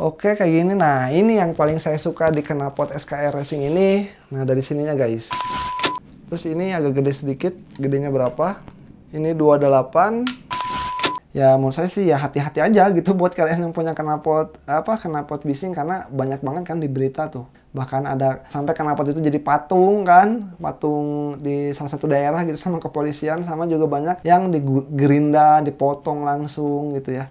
Oke, kayak gini. Nah, ini yang paling saya suka di knalpot SKR Racing ini. Nah, dari sininya guys. Terus ini agak gede sedikit. Gedenya berapa? Ini 28. Ya menurut saya sih ya hati-hati aja gitu buat kalian yang punya knalpot knalpot bising, karena banyak banget kan di berita tuh. Bahkan ada sampai knalpot itu jadi patung kan, patung di salah satu daerah gitu sama kepolisian, sama juga banyak yang digerinda, dipotong langsung gitu ya.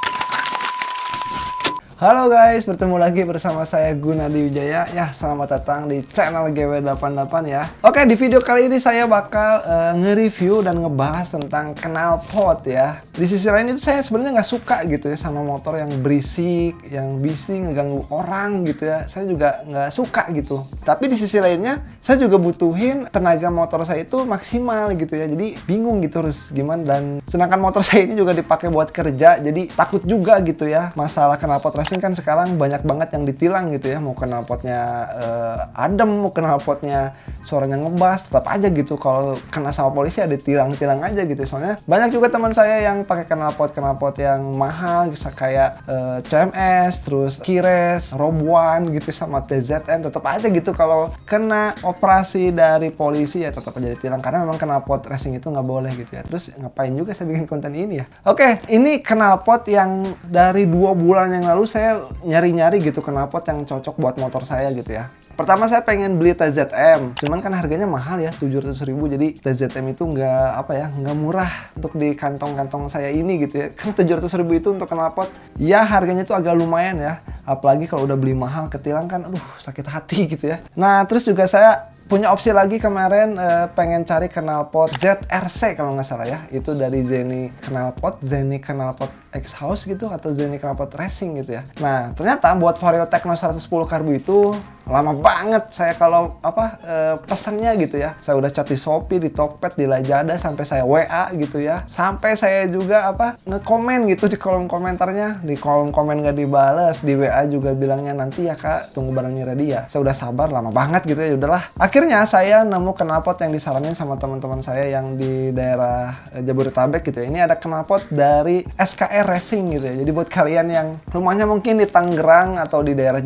Halo guys, bertemu lagi bersama saya Gunadi Wijaya. Ya, selamat datang di channel GW88 ya. Oke, di video kali ini saya bakal nge-review dan ngebahas tentang knalpot ya. Di sisi lain itu saya sebenarnya nggak suka gitu ya sama motor yang berisik, yang bising, ngeganggu orang gitu ya. Saya juga nggak suka gitu. Tapi di sisi lainnya, saya juga butuhin tenaga motor saya itu maksimal gitu ya. Jadi bingung gitu harus gimana. Dan sedangkan motor saya ini juga dipakai buat kerja, jadi takut juga gitu ya. Masalah knalpot racing kan sekarang banyak banget yang ditilang gitu ya. Mau knalpotnya adem, mau knalpotnya suaranya ngebas, tetap aja gitu kalau kena sama polisi ada tilang-tilang aja gitu. Soalnya banyak juga teman saya yang pakai knalpot yang mahal bisa kayak CMS, terus Kires, Rob One gitu sama TZM, tetap aja gitu kalau kena operasi dari polisi ya tetap aja ditilang, karena memang knalpot racing itu nggak boleh gitu ya. Terus ngapain juga saya bikin konten ini ya. Oke, ini knalpot yang dari 2 bulan yang lalu saya nyari-nyari gitu knalpot yang cocok buat motor saya gitu ya. Pertama saya pengen beli TZM, cuman kan harganya mahal ya, 700.000. Jadi TZM itu nggak murah untuk di kantong-kantong saya ini gitu ya. Kan 700.000 itu untuk knalpot ya harganya itu agak lumayan ya. Apalagi kalau udah beli mahal ketilang kan aduh sakit hati gitu ya. Nah, terus juga saya punya opsi lagi kemarin, pengen cari knalpot ZRC kalau nggak salah ya. Itu dari Zenny Knalpot X House gitu, atau Zenny Knalpot Racing gitu ya. Nah, ternyata buat Vario Techno 110 karbu itu lama banget saya kalau pesannya gitu ya. Saya udah chat di Shopee, di Tokped, di Lazada, sampai saya WA gitu ya. Sampai saya juga ngekomen gitu di kolom komentarnya. Di kolom komen nggak dibales, di WA juga bilangnya nanti ya kak, tunggu barangnya ready ya. Saya udah sabar lama banget gitu ya. Udahlah. Akhirnya saya nemu knalpot yang disaranin sama teman-teman saya yang di daerah Jabodetabek gitu ya. Ini ada knalpot dari SKR Racing gitu ya. Jadi buat kalian yang rumahnya mungkin di Tangerang atau di daerah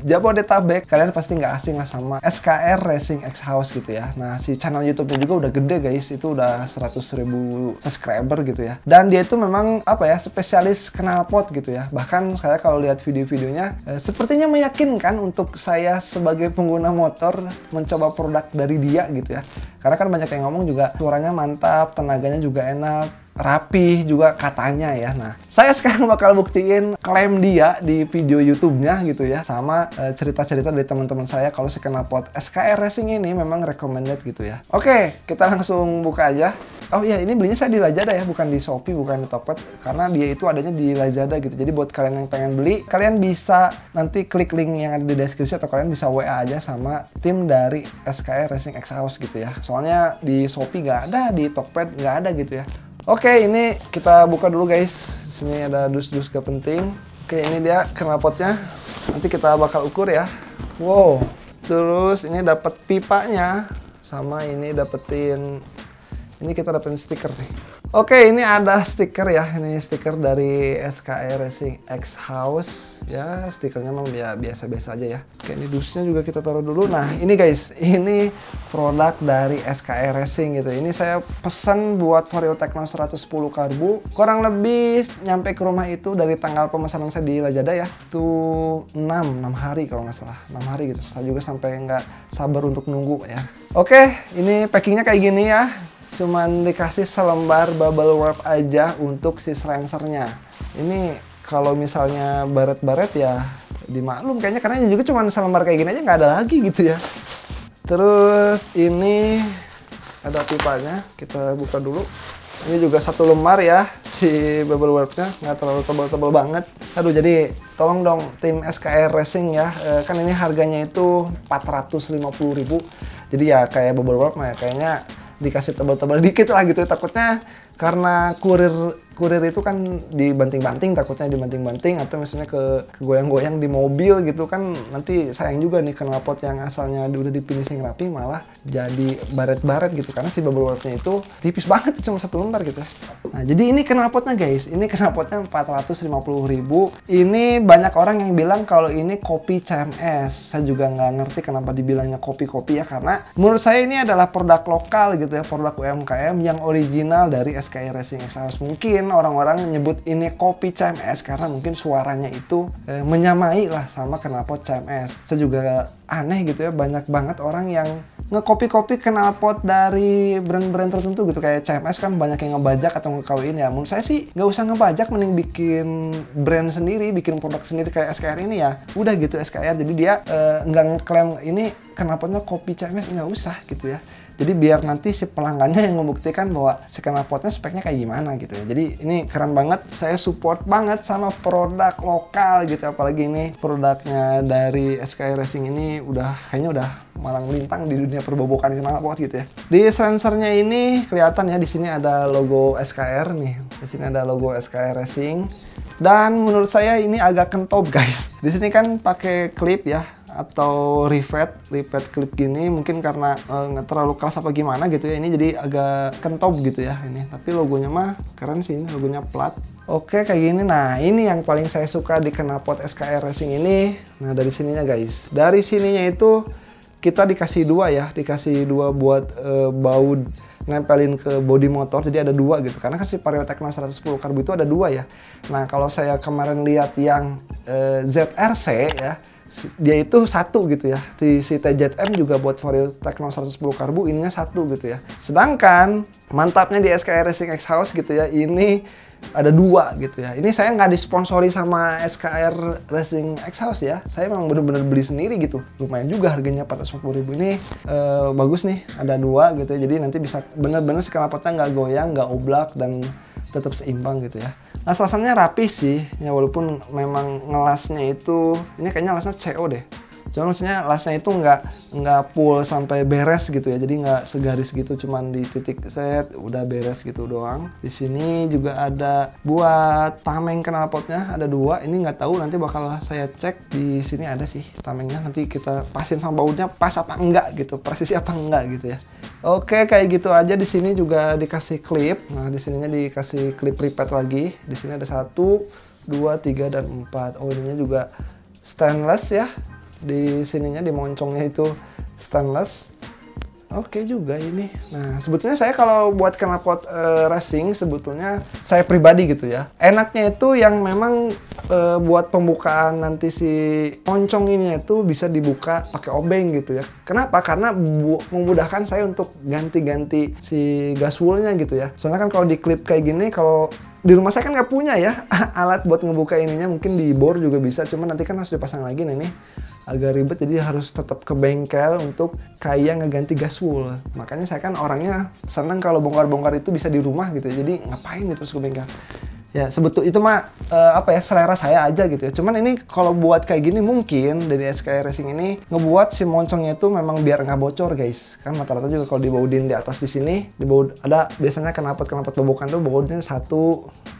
Jabodetabek, kalian pasti nggak asing lah sama SKR Racing X House gitu ya. Nah, si channel YouTube-nya juga udah gede guys, itu udah 100.000 subscriber gitu ya. Dan dia itu memang spesialis knalpot gitu ya. Bahkan saya kalau lihat video-videonya sepertinya meyakinkan untuk saya sebagai pengguna motor mencoba produk dari dia gitu ya. Karena kan banyak yang ngomong juga suaranya mantap, tenaganya juga enak, rapih juga katanya ya. Nah, saya sekarang bakal buktiin klaim dia di video YouTube-nya gitu ya, sama cerita-cerita dari teman-teman saya kalau si knalpot SKR Racing ini memang recommended gitu ya. Oke, kita langsung buka aja. Oh iya, ini belinya saya di Lazada ya, bukan di Shopee, bukan di Tokped, karena dia itu adanya di Lazada gitu. Jadi buat kalian yang pengen beli, kalian bisa nanti klik link yang ada di deskripsi, atau kalian bisa WA aja sama tim dari SKR Racing X House gitu ya. Soalnya di Shopee nggak ada, di Tokped nggak ada gitu ya. Oke, ini kita buka dulu guys. Di sini ada dus-dus gak penting. Oke, ini dia knalpotnya. Nanti kita bakal ukur ya. Wow. Terus ini dapat pipanya, sama ini kita dapetin stiker nih. Oke, ini ada stiker ya. Ini stiker dari SKR Racing X House ya. Stikernya memang ya biasa-biasa aja ya. Oke, ini dusnya juga kita taruh dulu. Nah, ini guys, ini produk dari SKR Racing gitu. Ini saya pesan buat Vario Techno 110 karbu. Kurang lebih nyampe ke rumah itu dari tanggal pemesanan saya di Lazada ya. Itu 6 hari kalau nggak salah. 6 hari gitu. Saya juga sampai nggak sabar untuk nunggu ya. Oke, ini packingnya kayak gini ya. Cuman dikasih selembar bubble wrap aja untuk si silencernya. Ini kalau misalnya baret-baret ya dimaklum kayaknya, karena ini juga cuma selembar kayak gini aja nggak ada lagi gitu ya. Terus ini ada pipanya, kita buka dulu. Ini juga 1 lembar ya si bubble wrapnya, nggak terlalu tebal-tebal banget. Aduh, jadi tolong dong tim SKR Racing ya, kan ini harganya itu 450.000. Jadi ya kayak bubble wrap ya kayaknya dikasih tebal-tebal dikit lah gitu. Takutnya karena kurir itu kan dibanting-banting, takutnya dibanting-banting atau misalnya kegoyang-goyang di mobil gitu kan, nanti sayang juga nih knalpot yang asalnya udah di finishing rapi malah jadi baret-baret gitu, karena si bubble wrapnya itu tipis banget, cuma 1 lembar gitu ya. Nah jadi ini knalpotnya guys, ini knalpotnya 450.000. Ini banyak orang yang bilang kalau ini kopi CMS. Saya juga nggak ngerti kenapa dibilangnya kopi-kopi ya, karena menurut saya ini adalah produk lokal gitu ya, produk UMKM yang original dari SKI Racing Exhaust. Mungkin orang-orang nyebut ini kopi CMS karena mungkin suaranya itu menyamai lah sama knalpot CMS. Saya juga aneh gitu ya, banyak banget orang yang nge-copy knalpot dari brand-brand tertentu gitu, kayak CMS kan banyak yang ngebajak atau ngekawin ya. Menurut saya sih nggak usah ngebajak, mending bikin brand sendiri, bikin produk sendiri kayak SKR ini ya. Udah gitu SKR, jadi dia nggak ngeklaim ini knalpotnya kopi CMS, nggak usah gitu ya. Jadi biar nanti si pelanggannya yang membuktikan bahwa si knalpotnya speknya kayak gimana gitu ya. Jadi ini keren banget, saya support banget sama produk lokal gitu. Apalagi ini produknya dari SKI Racing ini kayaknya udah malang melintang di dunia perbobokan knalpot gitu ya. Di sensornya ini kelihatan ya, di sini ada logo SKR nih. Di sini ada logo SKI Racing. Dan menurut saya ini agak kentop guys. Di sini kan pakai klip ya, atau rivet klip gini, mungkin karena nggak terlalu keras apa gimana gitu ya, ini jadi agak kentop gitu ya ini. Tapi logonya mah keren sih, ini logonya plat. Oke kayak gini. Nah ini yang paling saya suka di knalpot SKI Racing ini. Nah dari sininya guys, dari sininya itu kita dikasih 2 ya, dikasih 2 buat baut nempelin ke bodi motor, jadi ada 2 gitu, karena kan si Vario Techno 110 karbu itu ada 2 ya. Nah kalau saya kemarin lihat yang ZRC ya, dia itu 1 gitu ya. Si TZM juga buat Vario Techno 110 karbu ininya 1 gitu ya. Sedangkan mantapnya di SKI Racing Exhaust gitu ya, ini ada 2 gitu ya. Ini saya nggak disponsori sama SKR Racing Exhaust ya. Saya memang bener-bener beli sendiri gitu. Lumayan juga harganya 450.000 ini. Bagus nih, ada 2 gitu ya. Jadi nanti bisa bener-bener si knalpotnya nggak goyang, nggak oblak, dan tetap seimbang gitu ya. Nah lasannya rapi sih ya, walaupun memang ngelasnya itu, ini kayaknya lasnya CO deh. Cuma maksudnya lasnya itu nggak full sampai beres gitu ya, jadi nggak segaris gitu, cuman di titik set udah beres gitu doang. Di sini juga ada buat tameng knalpotnya, ada 2. Ini nggak tahu, nanti bakal saya cek. Di sini ada sih tamengnya, nanti kita pasin sama bautnya pas apa enggak gitu, presisi apa enggak gitu ya. Oke kayak gitu aja. Di sini juga dikasih klip. Nah di sininya dikasih klip rivet lagi. Di sini ada 1, 2, 3, dan 4. Oh ininya juga stainless ya. Di sininya, di moncongnya itu stainless. Oke juga ini. Nah sebetulnya saya kalau buat knalpot racing, sebetulnya saya pribadi gitu ya, enaknya itu yang memang buat pembukaan nanti si moncong ini itu bisa dibuka pakai obeng gitu ya. Kenapa? Karena memudahkan saya untuk ganti-ganti si gaswoolnya gitu ya. Soalnya kan kalau di klip kayak gini, kalau di rumah saya kan nggak punya ya alat buat ngebuka ininya, mungkin di bor juga bisa, cuman nanti kan harus dipasang lagi. Nah ini agak ribet, jadi harus tetap ke bengkel untuk kayak ngeganti gaswool. Makanya saya kan orangnya seneng kalau bongkar-bongkar itu bisa di rumah gitu ya, jadi ngapain gitu terus ke bengkel. Ya sebetulnya itu mah apa ya, selera saya aja gitu ya. Cuman ini kalau buat kayak gini, mungkin dari SKI Racing ini ngebuat si moncongnya itu memang biar nggak bocor guys. Kan rata-rata juga kalau dibaudin di atas di sini, dibaud ada biasanya knalpot bobokan tuh baudinnya 1,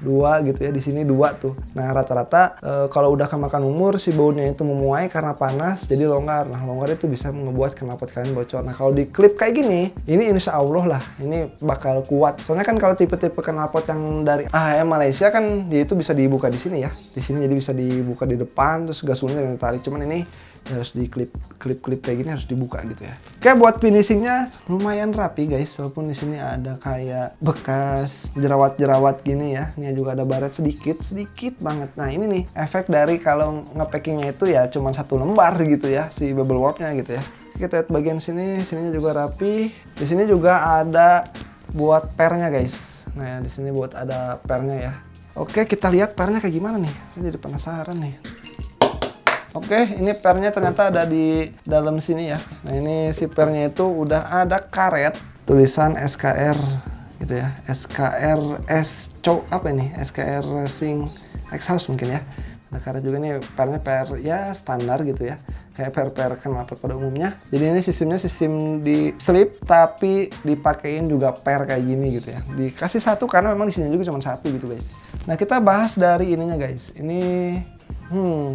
2 gitu ya. Di sini 2 tuh. Nah rata-rata kalau udah kemakan umur, si bautnya itu memuai karena panas, jadi longgar. Nah longgar itu bisa ngebuat knalpot kalian bocor. Nah kalau di klip kayak gini, ini insya Allah lah, ini bakal kuat. Soalnya kan kalau tipe-tipe knalpot yang dari AHM Malaysia kan dia itu bisa dibuka di sini ya. Di sini jadi bisa dibuka di depan, terus gaswoolnya yang ditarik. Cuman ini ya harus di klip kayak gini, harus dibuka gitu ya. Oke, buat finishingnya lumayan rapi guys, walaupun di sini ada kayak bekas jerawat-jerawat gini ya. Ini juga ada baret sedikit banget. Nah ini nih efek dari kalau ngepackingnya itu ya cuman 1 lembar gitu ya, si bubble wrapnya gitu ya. Kita lihat bagian sininya juga rapi. Di sini juga ada buat pernya guys. Nah di sini buat ada pernya ya. Oke, kita lihat pernya kayak gimana nih. Saya jadi penasaran nih. Oke, ini pernya ternyata ada di dalam sini ya. Nah ini si pernya itu udah ada karet tulisan SKR gitu ya. SKR apa ini? SKR Racing Exhaust mungkin ya. Ada karet juga nih, pernya per ya standar gitu ya. kayak pair-pair knalpot pada umumnya. Jadi ini sistemnya sistem di slip tapi dipakein juga pair kayak gini gitu ya. Dikasih satu karena memang di sini juga cuma satu gitu guys. Nah kita bahas dari ininya guys. Ini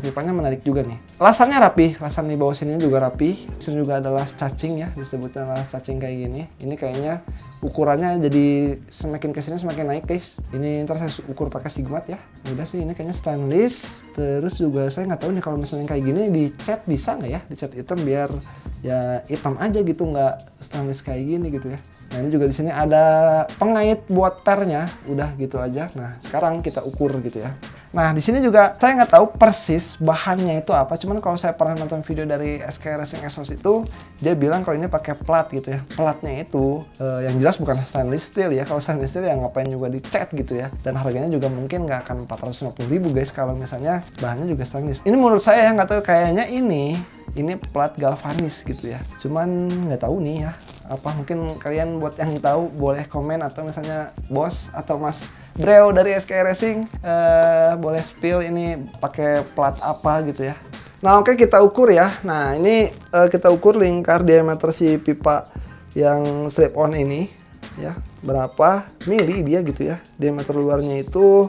pipanya menarik juga nih. Lasannya rapi, lasan di bawah sini juga rapi. Sini juga ada las cacing ya, disebutnya las cacing kayak gini. Ini kayaknya ukurannya jadi semakin kesini semakin naik guys. Ini ntar saya ukur pakai sigmat ya. Udah sih ini kayaknya stainless. Terus juga saya nggak tahu nih kalau misalnya kayak gini dicat bisa nggak ya? Dicat hitam biar ya hitam aja gitu, nggak stainless kayak gini gitu ya. Nah ini juga di sini ada pengait buat pernya, udah gitu aja. Nah sekarang kita ukur gitu ya. Nah di sini juga saya nggak tahu persis bahannya itu apa. Cuman kalau saya pernah nonton video dari SK Racing Exhaust itu, dia bilang kalau ini pakai plat gitu ya. Platnya itu yang jelas bukan stainless steel ya. Kalau stainless steel ya ngapain juga dicat gitu ya. Dan harganya juga mungkin nggak akan 450.000 guys kalau misalnya bahannya juga stainless. Ini menurut saya nggak tahu, kayaknya ini plat galvanis gitu ya. Cuman nggak tahu nih ya. Apa mungkin kalian buat yang tahu boleh komen, atau misalnya bos atau Mas Breo dari SK Racing boleh spill ini pakai plat apa gitu ya. Nah oke, kita ukur ya. Nah ini kita ukur lingkar diameter si pipa yang strip on ini ya, berapa mili dia gitu ya. Diameter luarnya itu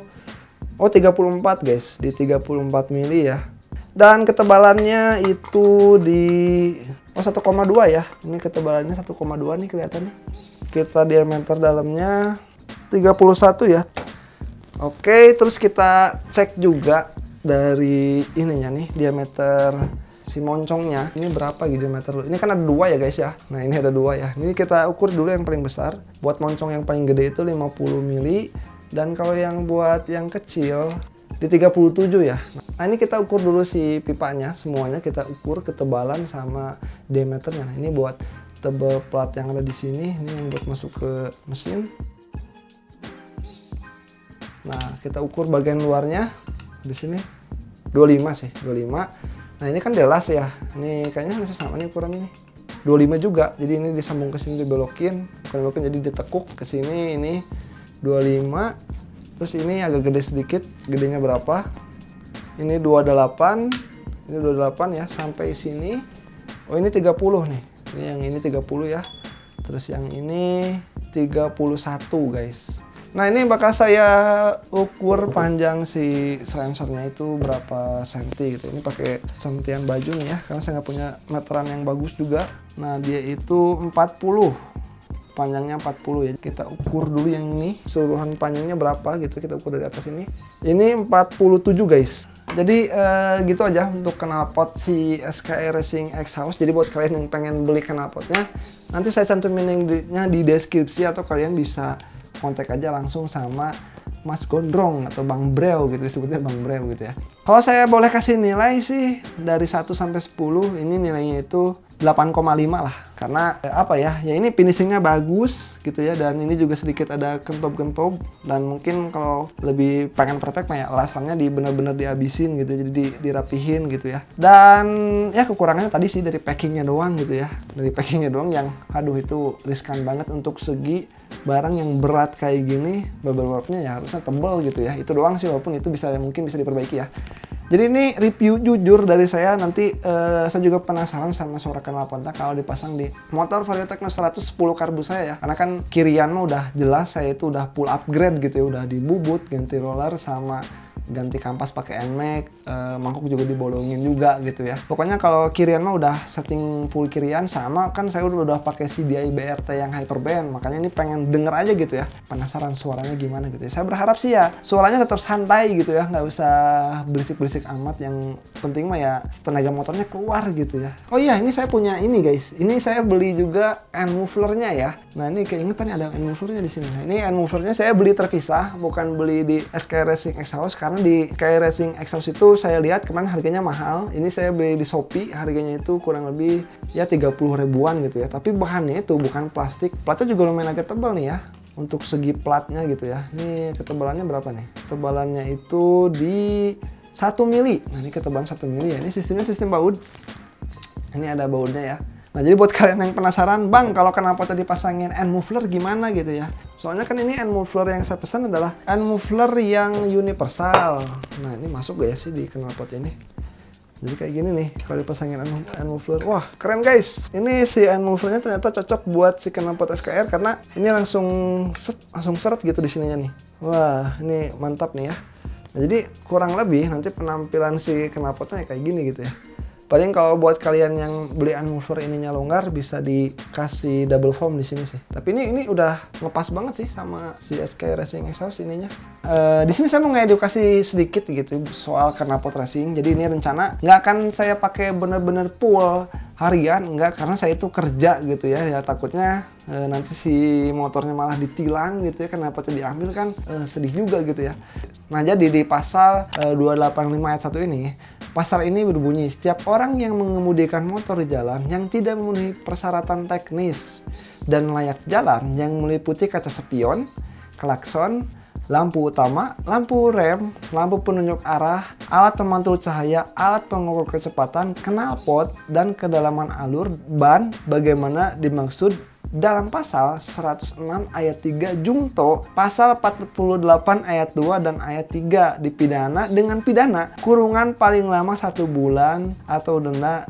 34 guys, di 34 mili ya. Dan ketebalannya itu di 1,2 ya. Ini ketebalannya 1,2 nih kelihatannya. Kita diameter dalamnya 31 ya. Oke, terus kita cek juga dari ininya nih, diameter si moncongnya. Ini berapa gitu diameter? Ini kan ada dua ya guys ya. Nah ini ada dua ya. Ini kita ukur dulu yang paling besar. Buat moncong yang paling gede itu 50 mili. Dan kalau yang buat yang kecil di 37 ya. Nah ini kita ukur dulu si pipanya, semuanya kita ukur ketebalan sama diameternya. Nah ini buat tebal plat yang ada di sini, ini yang buat masuk ke mesin. Nah kita ukur bagian luarnya di sini 25 sih, 25. Nah ini kan delas ya, ini kayaknya masih sama nih ukuran ini. 25 juga, jadi ini disambung ke sini dibelokin, jadi ditekuk ke sini, ini 25. Terus ini agak gede sedikit, gedenya berapa? Ini 28, ini 28 ya, sampai sini. Oh ini 30 nih, ini yang ini 30 ya. Terus yang ini 31 guys. Nah ini bakal saya ukur panjang si sensornya itu berapa senti gitu. Ini pakai sentian baju nih ya, karena saya nggak punya meteran yang bagus juga. Nah dia itu 40. Panjangnya 40 ya. Kita ukur dulu yang ini, keseluruhan panjangnya berapa gitu, kita ukur dari atas ini. Ini 47 guys. Jadi gitu aja untuk knalpot si SK Racing Exhaust. Jadi buat kalian yang pengen beli knalpotnya, nanti saya cantumin linknya di deskripsi, atau kalian bisa kontak aja langsung sama Mas Gondrong atau Bang Breo gitu, disebutnya Bang Breo gitu ya. Kalau saya boleh kasih nilai sih dari 1 sampai 10, ini nilainya itu 8,5 lah. Karena apa ya, ya ini finishingnya bagus gitu ya, dan ini juga sedikit ada kentob-kentob, dan mungkin kalau lebih pengen perfect mah ya lasannya bener-bener dihabisin gitu, jadi dirapihin gitu ya. Dan ya kekurangannya tadi sih dari packingnya doang gitu ya, dari packingnya doang yang aduh itu riskan banget untuk segi barang yang berat kayak gini. Bubble-nya ya harusnya tebal gitu ya, itu doang sih, walaupun itu mungkin bisa diperbaiki ya. Jadi ini review jujur dari saya. Nanti saya juga penasaran sama suara knalpotnya kalau dipasang di motor Vario Techno 110 karbu saya ya. Karena kan kirian mah udah jelas saya itu udah full upgrade gitu ya, udah dibubut, ganti roller, sama ganti kampas pakai NMAX, mangkok juga dibolongin juga gitu ya. Pokoknya kalau kirian mah udah setting full kirian, sama kan saya udah pakai CDI BRT yang Hyperband, makanya ini pengen denger aja gitu ya, penasaran suaranya gimana gitu ya. Saya berharap sih ya suaranya tetap santai gitu ya, nggak usah berisik-berisik amat, yang penting mah ya tenaga motornya keluar gitu ya. Oh iya, ini saya punya ini guys, ini saya beli juga end mufflernya ya. Nah ini keingetan ada end mufflernya di sini. Nah, ini end mufflernya saya beli terpisah, bukan beli di SK Racing Exhaust, karena di SK Racing Exhaust itu saya lihat kemarin harganya mahal. Ini saya beli di Shopee, harganya itu kurang lebih ya 30 ribuan gitu ya. Tapi bahannya itu bukan plastik. Platnya juga lumayan agak tebal nih ya, untuk segi platnya gitu ya. Ini ketebalannya berapa nih? Ketebalannya itu di 1 mili. Nah ini ketebalan 1 mili ya. Ini sistemnya sistem baut. Ini ada bautnya ya. Nah jadi buat kalian yang penasaran, Bang kalau knalpotnya dipasangin end muffler gimana gitu ya. Soalnya kan ini end muffler yang saya pesan adalah end muffler yang universal. Nah ini masuk gak ya sih di knalpot ini? Jadi kayak gini nih kalau dipasangin unmuffler. Wah, keren guys. Ini si unmufflernya ternyata cocok buat si knalpot SKR karena ini langsung seret gitu di sininya nih. Wah, ini mantap nih ya. Nah, jadi kurang lebih nanti penampilan si knalpotnya kayak gini gitu ya. Paling kalau buat kalian yang beli unmuffler ininya longgar bisa dikasih double foam di sini sih. Tapi ini udah ngepas banget sih sama si SK Racing Exhaust ininya. Di sini saya mau ngedukasi sedikit gitu soal knalpot racing. Jadi ini rencana nggak akan saya pakai bener-bener full harian, enggak, karena saya itu kerja gitu ya. Ya takutnya nanti si motornya malah ditilang gitu ya, knalpotnya diambil kan sedih juga gitu ya. Nah jadi di pasal 285 ayat 1 ini, pasal ini berbunyi, setiap orang yang mengemudikan motor di jalan yang tidak memenuhi persyaratan teknis dan layak jalan yang meliputi kaca spion, klakson, lampu utama, lampu rem, lampu penunjuk arah, alat pemantul cahaya, alat pengukur kecepatan, knalpot, dan kedalaman alur ban bagaimana dimaksud dalam pasal 106 ayat 3 Jungto, pasal 48 ayat 2 dan ayat 3 dipidana dengan pidana kurungan paling lama 1 bulan atau denda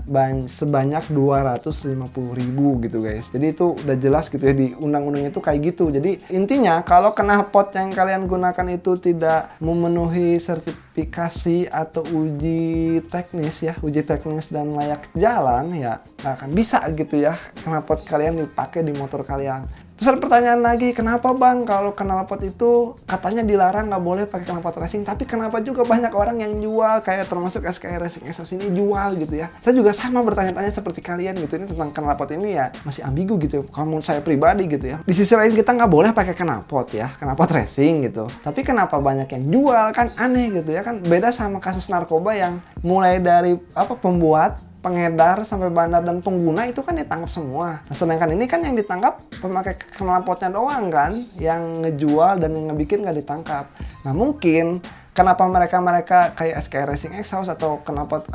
sebanyak 250.000 gitu guys. Jadi itu udah jelas gitu ya di undang-undang itu kayak gitu. Jadi intinya kalau knalpot yang kalian gunakan itu tidak memenuhi sertifikasi atau uji teknis ya, uji teknis dan layak jalan ya nggak akan bisa gitu ya knalpot kalian dipakai di motor kalian. Terus ada pertanyaan lagi, kenapa bang kalau knalpot itu katanya dilarang nggak boleh pakai knalpot racing, tapi kenapa juga banyak orang yang jual, kayak termasuk SK Racing Exhaust ini jual gitu ya. Saya juga sama bertanya-tanya seperti kalian gitu, ini tentang knalpot ini ya masih ambigu gitu kalau menurut saya pribadi gitu ya. Di sisi lain kita nggak boleh pakai knalpot ya, knalpot racing gitu, tapi kenapa banyak yang jual, kan aneh gitu ya. Kan beda sama kasus narkoba yang mulai dari pembuat, pengedar, sampai bandar dan pengguna itu kan ditangkap semua. Nah, sedangkan ini kan yang ditangkap pemakai knalpotnya doang kan, yang ngejual dan yang ngebikin nggak ditangkap. Nah mungkin kenapa mereka kayak SK Racing Exhaust atau knalpot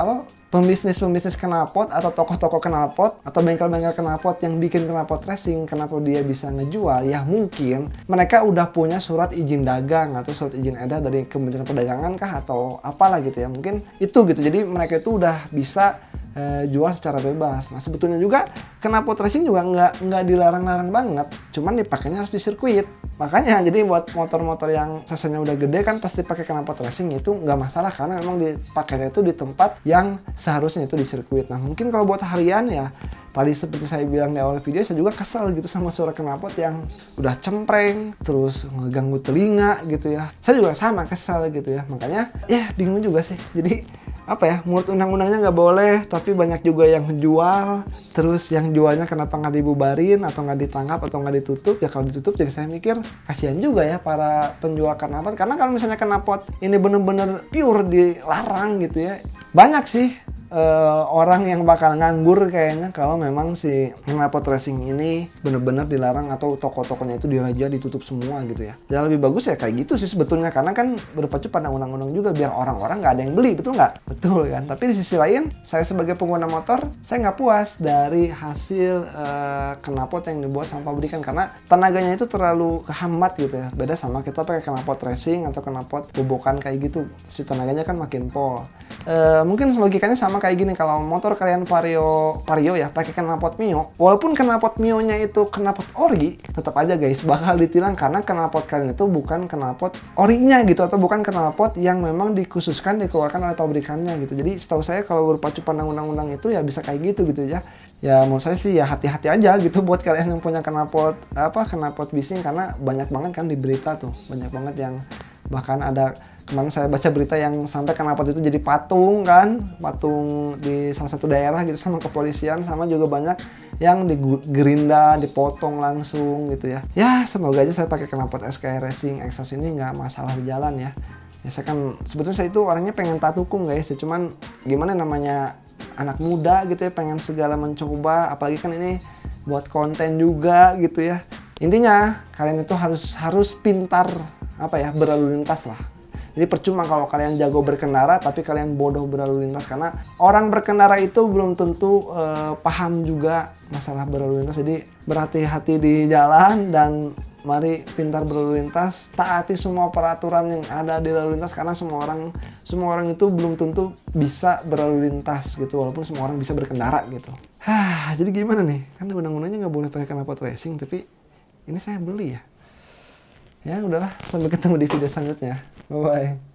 pembisnis knalpot atau toko-toko knalpot atau bengkel-bengkel knalpot yang bikin knalpot racing, kenapa dia bisa ngejual? Ya mungkin mereka udah punya surat izin dagang atau surat izin edar dari Kementerian Perdagangan kah atau apalah gitu ya. Mungkin itu gitu. Jadi mereka itu udah bisa jual secara bebas. Nah sebetulnya juga knalpot racing juga nggak dilarang-larang banget, cuman dipakainya harus di sirkuit. Makanya jadi buat motor-motor yang cc-nya udah gede kan pasti pakai knalpot racing itu nggak masalah karena memang dipakainya itu di tempat yang seharusnya itu di sirkuit. Nah mungkin kalau buat harian ya tadi seperti saya bilang di awal video, saya juga kesal gitu sama suara knalpot yang udah cempreng terus ngeganggu telinga gitu ya. Saya juga sama kesal gitu ya. Makanya ya bingung juga sih. Jadi menurut undang-undangnya nggak boleh, tapi banyak juga yang jual. Terus yang jualnya kenapa nggak dibubarin atau nggak ditangkap atau nggak ditutup? Ya kalau ditutup jadi saya mikir kasihan juga ya para penjual knalpot. Karena kalau misalnya knalpot ini bener-bener pure dilarang gitu ya, banyak sih orang yang bakal nganggur kayaknya kalau memang si knalpot racing ini bener-bener dilarang atau toko-tokonya itu diraja ditutup semua gitu ya. Ya lebih bagus ya kayak gitu sih sebetulnya, karena kan berpacu pada undang-undang juga biar orang-orang nggak ada yang beli, betul nggak? Betul kan? Tapi di sisi lain saya sebagai pengguna motor saya nggak puas dari hasil knalpot yang dibuat sama pabrikan karena tenaganya itu terlalu kehambat gitu ya. Beda sama kita pakai knalpot racing atau knalpot bobokan kayak gitu, si tenaganya kan makin pol. Mungkin logikanya sama kayak gini, kalau motor kalian Vario ya pakai knalpot Mio, walaupun knalpot Mio-nya itu knalpot ori, tetap aja guys bakal ditilang karena knalpot kalian itu bukan knalpot orinya gitu, atau bukan knalpot yang memang dikhususkan dikeluarkan oleh pabrikannya gitu. Jadi setahu saya kalau berpacu pada undang-undang itu ya bisa kayak gitu ya. Ya menurut saya sih ya hati-hati aja gitu buat kalian yang punya knalpot bising, karena banyak banget kan di berita tuh, banyak banget yang bahkan ada kemarin saya baca berita yang sampai knalpot itu jadi patung di salah satu daerah gitu sama kepolisian, sama juga banyak yang digerinda, dipotong langsung gitu ya. Ya semoga aja saya pakai knalpot SK Racing Exhaust ini nggak masalah di jalan ya. Ya saya kan sebetulnya saya itu orangnya pengen taat hukum guys ya, cuman gimana namanya anak muda gitu ya, pengen segala mencoba, apalagi kan ini buat konten juga gitu ya. Intinya kalian itu harus pintar berlalu lintas lah. Jadi percuma kalau kalian jago berkendara tapi kalian bodoh berlalu lintas, karena orang berkendara itu belum tentu paham juga masalah berlalu lintas. Jadi berhati-hati di jalan dan mari pintar berlalu lintas, taati semua peraturan yang ada di lalu lintas, karena semua orang itu belum tentu bisa berlalu lintas gitu, walaupun semua orang bisa berkendara gitu. Jadi gimana nih? Kan undang-undangnya nggak boleh pakai knalpot racing, tapi ini saya beli ya. Ya udahlah, sampai ketemu di video selanjutnya. Bye bye.